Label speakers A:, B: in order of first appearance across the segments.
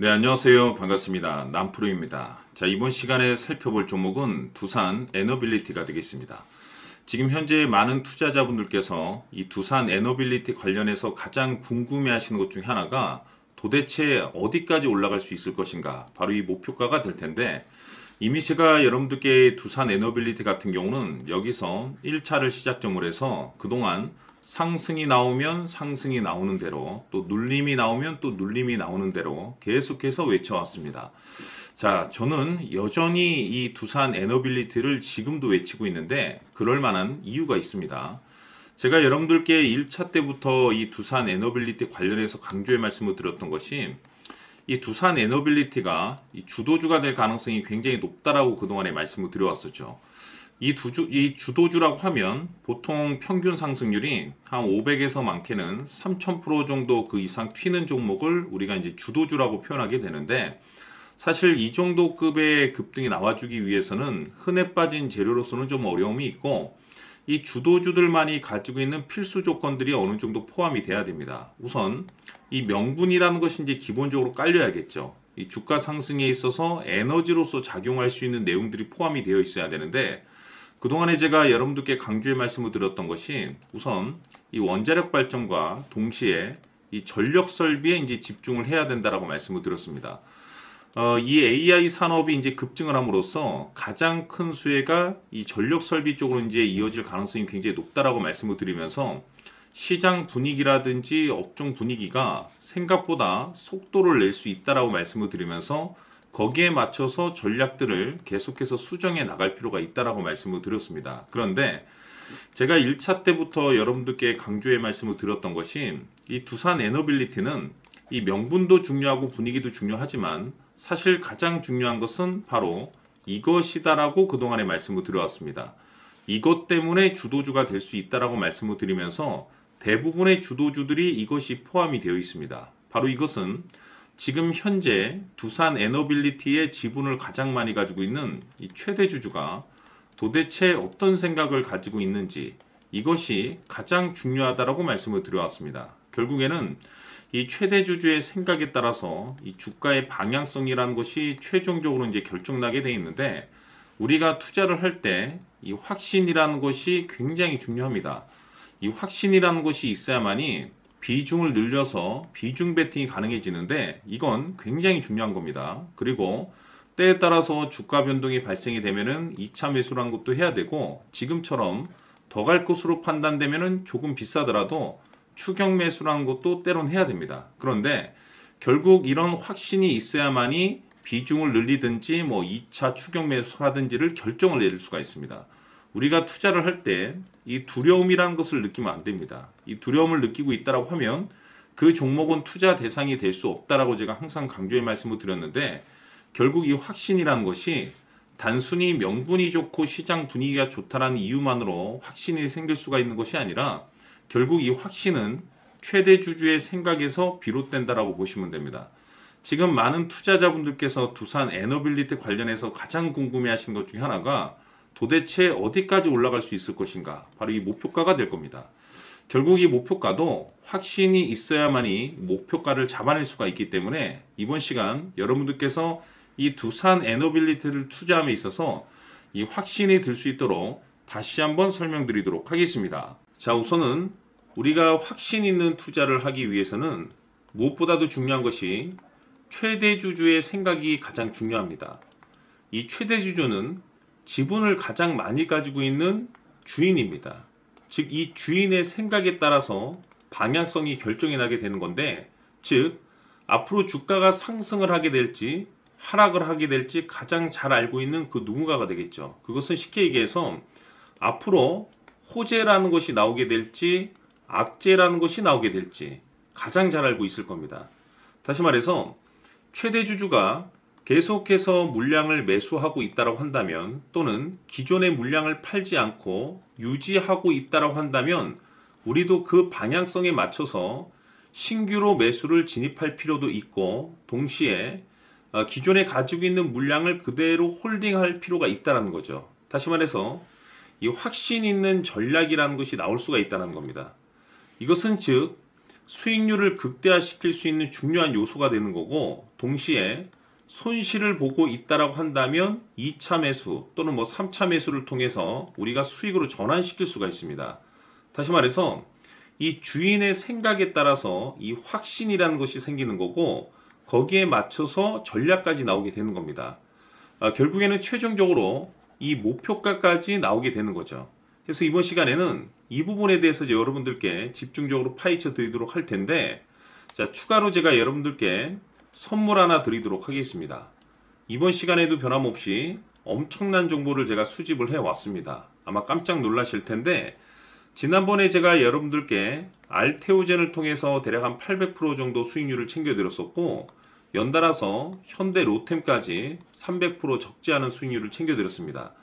A: 네, 안녕하세요. 반갑습니다. 남프로입니다. 자, 이번 시간에 살펴볼 종목은 두산 에너빌리티가 되겠습니다. 지금 현재 많은 투자자분들께서 이 두산 에너빌리티 관련해서 가장 궁금해 하시는 것 중에 하나가 도대체 어디까지 올라갈 수 있을 것인가? 바로 이 목표가가 될 텐데, 이미 제가 여러분들께 두산 에너빌리티 같은 경우는 여기서 1차를 시작점으로 해서 그동안 상승이 나오면 상승이 나오는 대로, 또 눌림이 나오면 또 눌림이 나오는 대로 계속해서 외쳐왔습니다. 자, 저는 여전히 이 두산 에너빌리티를 지금도 외치고 있는데 그럴 만한 이유가 있습니다. 제가 여러분들께 1차 때부터 이 두산 에너빌리티 관련해서 강조의 말씀을 드렸던 것이 이 두산 에너빌리티가 이 주도주가 될 가능성이 굉장히 높다라고 그동안에 말씀을 드려왔었죠. 이 주도주라고 하면 보통 평균 상승률이 한 500에서 많게는 3000% 정도 그 이상 튀는 종목을 우리가 이제 주도주라고 표현하게 되는데, 사실 이 정도 급의 급등이 나와주기 위해서는 흔해 빠진 재료로서는 좀 어려움이 있고, 이 주도주들만이 가지고 있는 필수 조건들이 어느 정도 포함이 돼야 됩니다. 우선 이 명분이라는 것이 이제 기본적으로 깔려야겠죠. 이 주가 상승에 있어서 에너지로서 작용할 수 있는 내용들이 포함이 되어 있어야 되는데, 그동안에 제가 여러분들께 강조의 말씀을 드렸던 것이 우선 이 원자력 발전과 동시에 이 전력 설비에 이제 집중을 해야 된다라고 말씀을 드렸습니다. 이 AI 산업이 이제 급증을 함으로써 가장 큰 수혜가 이 전력 설비 쪽으로 이제 이어질 가능성이 굉장히 높다라고 말씀을 드리면서, 시장 분위기라든지 업종 분위기가 생각보다 속도를 낼 수 있다라고 말씀을 드리면서 거기에 맞춰서 전략들을 계속해서 수정해 나갈 필요가 있다라고 말씀을 드렸습니다. 그런데 제가 1차 때부터 여러분들께 강조의 말씀을 드렸던 것이 이 두산 에너빌리티는 이 명분도 중요하고 분위기도 중요하지만 사실 가장 중요한 것은 바로 이것이다라고 그동안에 말씀을 드려왔습니다. 이것 때문에 주도주가 될 수 있다라고 말씀을 드리면서 대부분의 주도주들이 이것이 포함이 되어 있습니다. 바로 이것은 지금 현재 두산 에너빌리티의 지분을 가장 많이 가지고 있는 이 최대 주주가 도대체 어떤 생각을 가지고 있는지, 이것이 가장 중요하다라고 말씀을 드려왔습니다. 결국에는 이 최대 주주의 생각에 따라서 이 주가의 방향성이라는 것이 최종적으로 이제 결정나게 돼 있는데, 우리가 투자를 할 때 이 확신이라는 것이 굉장히 중요합니다. 이 확신이라는 것이 있어야만이 비중을 늘려서 비중 베팅이 가능해지는데, 이건 굉장히 중요한 겁니다. 그리고 때에 따라서 주가 변동이 발생이 되면은 2차 매수라는 것도 해야 되고, 지금처럼 더 갈 것으로 판단되면은 조금 비싸더라도 추격 매수라는 것도 때론 해야 됩니다. 그런데 결국 이런 확신이 있어야만이 비중을 늘리든지 뭐 2차 추격 매수라든지를 결정을 내릴 수가 있습니다. 우리가 투자를 할 때 이 두려움이라는 것을 느끼면 안 됩니다. 이 두려움을 느끼고 있다라고 하면 그 종목은 투자 대상이 될 수 없다라고 제가 항상 강조의 말씀을 드렸는데, 결국 이 확신이라는 것이 단순히 명분이 좋고 시장 분위기가 좋다라는 이유만으로 확신이 생길 수가 있는 것이 아니라, 결국 이 확신은 최대 주주의 생각에서 비롯된다라고 보시면 됩니다. 지금 많은 투자자분들께서 두산 에너빌리티 관련해서 가장 궁금해하시는 것 중에 하나가 도대체 어디까지 올라갈 수 있을 것인가? 바로 이 목표가가 될 겁니다. 결국 이 목표가도 확신이 있어야만이 목표가를 잡아낼 수가 있기 때문에 이번 시간 여러분들께서 이 두산 에너빌리티를 투자함에 있어서 이 확신이 들 수 있도록 다시 한번 설명드리도록 하겠습니다. 자, 우선은 우리가 확신 있는 투자를 하기 위해서는 무엇보다도 중요한 것이 최대 주주의 생각이 가장 중요합니다. 이 최대 주주는 지분을 가장 많이 가지고 있는 주인입니다. 즉, 이 주인의 생각에 따라서 방향성이 결정이 나게 되는 건데, 즉 앞으로 주가가 상승을 하게 될지 하락을 하게 될지 가장 잘 알고 있는 그 누군가가 되겠죠. 그것은 쉽게 얘기해서 앞으로 호재라는 것이 나오게 될지 악재라는 것이 나오게 될지 가장 잘 알고 있을 겁니다. 다시 말해서 최대 주주가 계속해서 물량을 매수하고 있다고 한다면, 또는 기존의 물량을 팔지 않고 유지하고 있다고 한다면, 우리도 그 방향성에 맞춰서 신규로 매수를 진입할 필요도 있고, 동시에 기존에 가지고 있는 물량을 그대로 홀딩할 필요가 있다는 거죠. 다시 말해서 이 확신 있는 전략이라는 것이 나올 수가 있다는 겁니다. 이것은 즉 수익률을 극대화시킬 수 있는 중요한 요소가 되는 거고, 동시에 손실을 보고 있다라고 한다면 2차 매수 또는 3차 매수를 통해서 우리가 수익으로 전환시킬 수가 있습니다. 다시 말해서 이 주인의 생각에 따라서 이 확신이라는 것이 생기는 거고, 거기에 맞춰서 전략까지 나오게 되는 겁니다. 결국에는 최종적으로 이 목표가까지 나오게 되는 거죠. 그래서 이번 시간에는 이 부분에 대해서 여러분들께 집중적으로 파헤쳐 드리도록 할 텐데, 자, 추가로 제가 여러분들께 선물 하나 드리도록 하겠습니다. 이번 시간에도 변함없이 엄청난 정보를 제가 수집을 해왔습니다. 아마 깜짝 놀라실 텐데, 지난번에 제가 여러분들께 알테오젠을 통해서 대략 한 800% 정도 수익률을 챙겨드렸었고, 연달아서 현대 로템까지 300% 적지 않은 수익률을 챙겨드렸습니다.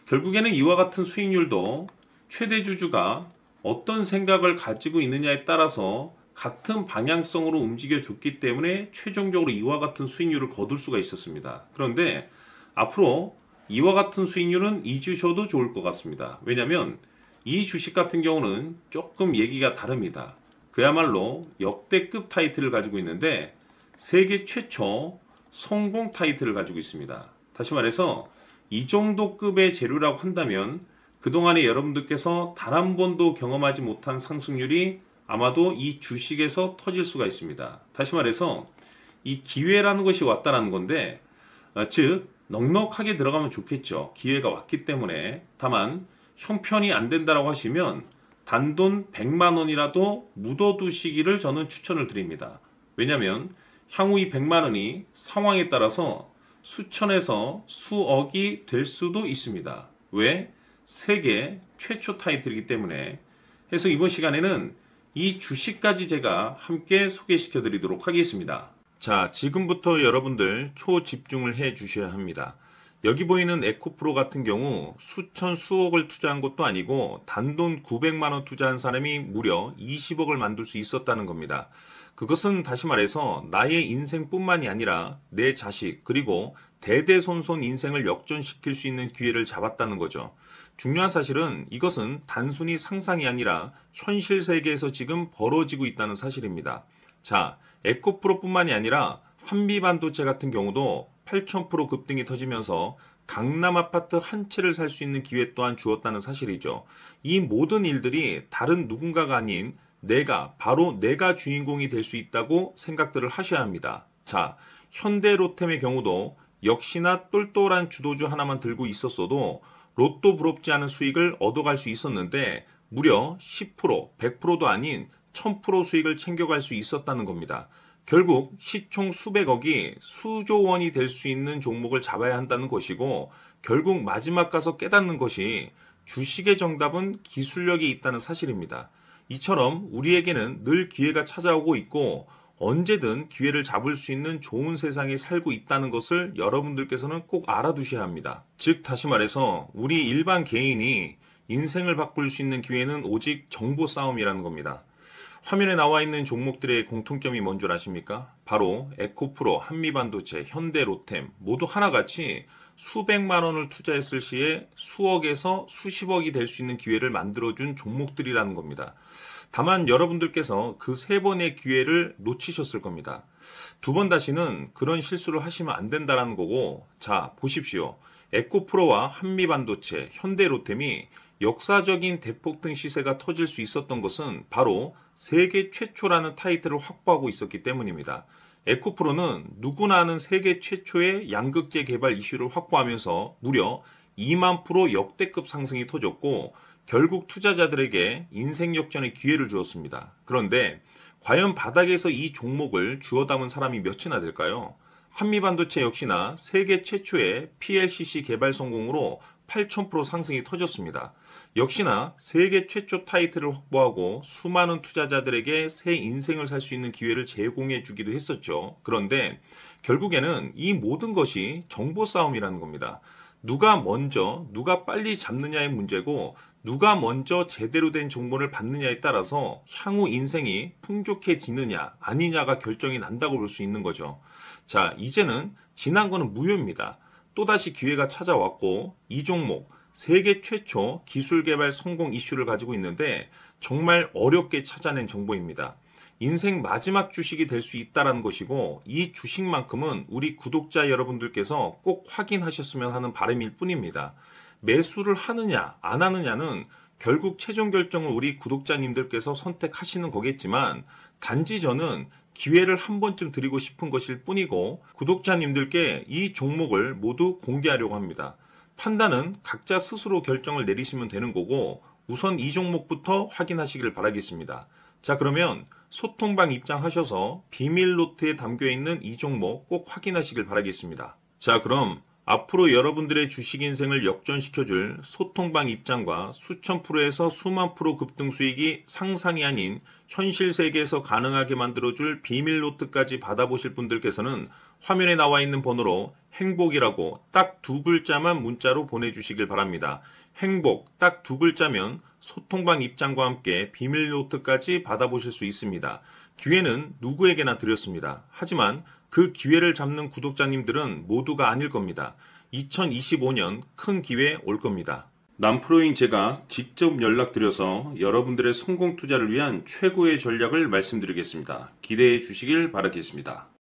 A: 결국에는 이와 같은 수익률도 최대 주주가 어떤 생각을 가지고 있느냐에 따라서 같은 방향성으로 움직여 줬기 때문에 최종적으로 이와 같은 수익률을 거둘 수가 있었습니다. 그런데 앞으로 이와 같은 수익률은 잊으셔도 좋을 것 같습니다. 왜냐하면 이 주식 같은 경우는 조금 얘기가 다릅니다. 그야말로 역대급 타이틀을 가지고 있는데 세계 최초 성공 타이틀을 가지고 있습니다. 다시 말해서 이 정도 급의 재료라고 한다면 그동안에 여러분들께서 단 한 번도 경험하지 못한 상승률이 아마도 이 주식에서 터질 수가 있습니다. 다시 말해서 이 기회라는 것이 왔다는 건데, 즉 넉넉하게 들어가면 좋겠죠. 기회가 왔기 때문에. 다만 형편이 안 된다라고 하시면 단돈 100만 원이라도 묻어두시기를 저는 추천을 드립니다. 왜냐하면 향후 이 100만 원이 상황에 따라서 수천에서 수억이 될 수도 있습니다. 왜? 세계 최초 타이틀이기 때문에. 해서 이번 시간에는 이 주식까지 제가 함께 소개시켜 드리도록 하겠습니다. 자, 지금부터 여러분들 초집중을 해 주셔야 합니다. 여기 보이는 에코프로 같은 경우 수천 수억을 투자한 것도 아니고 단돈 900만 원 투자한 사람이 무려 20억을 만들 수 있었다는 겁니다. 그것은 다시 말해서 나의 인생뿐만이 아니라 내 자식 그리고 대대손손 인생을 역전시킬 수 있는 기회를 잡았다는 거죠. 중요한 사실은 이것은 단순히 상상이 아니라 현실 세계에서 지금 벌어지고 있다는 사실입니다. 자, 에코프로뿐만이 아니라 한미반도체 같은 경우도 8000% 급등이 터지면서 강남 아파트 한 채를 살 수 있는 기회 또한 주었다는 사실이죠. 이 모든 일들이 다른 누군가가 아닌 바로 내가 주인공이 될 수 있다고 생각들을 하셔야 합니다. 자, 현대로템의 경우도 역시나 똘똘한 주도주 하나만 들고 있었어도 로또 부럽지 않은 수익을 얻어갈 수 있었는데 무려 10%, 100%도 아닌 1000% 수익을 챙겨갈 수 있었다는 겁니다. 결국 시총 수백억이 수조 원이 될 수 있는 종목을 잡아야 한다는 것이고, 결국 마지막 가서 깨닫는 것이 주식의 정답은 기술력이 있다는 사실입니다. 이처럼 우리에게는 늘 기회가 찾아오고 있고 언제든 기회를 잡을 수 있는 좋은 세상에 살고 있다는 것을 여러분들께서는 꼭 알아두셔야 합니다. 즉 다시 말해서 우리 일반 개인이 인생을 바꿀 수 있는 기회는 오직 정보 싸움이라는 겁니다. 화면에 나와 있는 종목들의 공통점이 뭔 줄 아십니까? 바로 에코프로, 한미반도체, 현대로템 모두 하나같이 수백만 원을 투자했을 시에 수억에서 수십억이 될 수 있는 기회를 만들어준 종목들이라는 겁니다. 다만 여러분들께서 그 세 번의 기회를 놓치셨을 겁니다. 두 번 다시는 그런 실수를 하시면 안 된다는 거고, 자 보십시오. 에코프로와 한미반도체, 현대로템이 역사적인 대폭등 시세가 터질 수 있었던 것은 바로 세계 최초라는 타이틀을 확보하고 있었기 때문입니다. 에코프로는 누구나 아는 세계 최초의 양극재 개발 이슈를 확보하면서 무려 2만 프로 역대급 상승이 터졌고 결국 투자자들에게 인생 역전의 기회를 주었습니다. 그런데 과연 바닥에서 이 종목을 주워 담은 사람이 몇이나 될까요? 한미반도체 역시나 세계 최초의 PLCC 개발 성공으로 8000% 상승이 터졌습니다. 역시나 세계 최초 타이틀을 확보하고 수많은 투자자들에게 새 인생을 살 수 있는 기회를 제공해 주기도 했었죠. 그런데 결국에는 이 모든 것이 정보 싸움이라는 겁니다. 누가 먼저, 누가 빨리 잡느냐의 문제고 누가 먼저 제대로 된 정보를 받느냐에 따라서 향후 인생이 풍족해지느냐 아니냐가 결정이 난다고 볼 수 있는 거죠. 자, 이제는 지난 거는 무효입니다. 또다시 기회가 찾아왔고 이 종목 세계 최초 기술 개발 성공 이슈를 가지고 있는데 정말 어렵게 찾아낸 정보입니다. 인생 마지막 주식이 될 수 있다는 것이고 이 주식만큼은 우리 구독자 여러분들께서 꼭 확인하셨으면 하는 바람일 뿐입니다. 매수를 하느냐 안 하느냐는 결국 최종 결정을 우리 구독자님들께서 선택하시는 거겠지만 단지 저는 기회를 한 번쯤 드리고 싶은 것일 뿐이고 구독자님들께 이 종목을 모두 공개하려고 합니다. 판단은 각자 스스로 결정을 내리시면 되는 거고 우선 이 종목부터 확인하시길 바라겠습니다. 자, 그러면 소통방 입장하셔서 비밀 노트에 담겨 있는 이 종목 꼭 확인하시길 바라겠습니다. 자, 그럼 앞으로 여러분들의 주식 인생을 역전시켜줄 소통방 입장과 수천 프로에서 수만 프로 급등 수익이 상상이 아닌 현실 세계에서 가능하게 만들어줄 비밀 노트까지 받아보실 분들께서는 화면에 나와 있는 번호로 행복이라고 딱 두 글자만 문자로 보내주시길 바랍니다. 행복 딱 두 글자면 소통방 입장과 함께 비밀 노트까지 받아보실 수 있습니다. 기회는 누구에게나 드렸습니다. 하지만 그 기회를 잡는 구독자님들은 모두가 아닐 겁니다. 2025년 큰 기회 올 겁니다. 남프로인 제가 직접 연락드려서 여러분들의 성공 투자를 위한 최고의 전략을 말씀드리겠습니다. 기대해 주시길 바라겠습니다.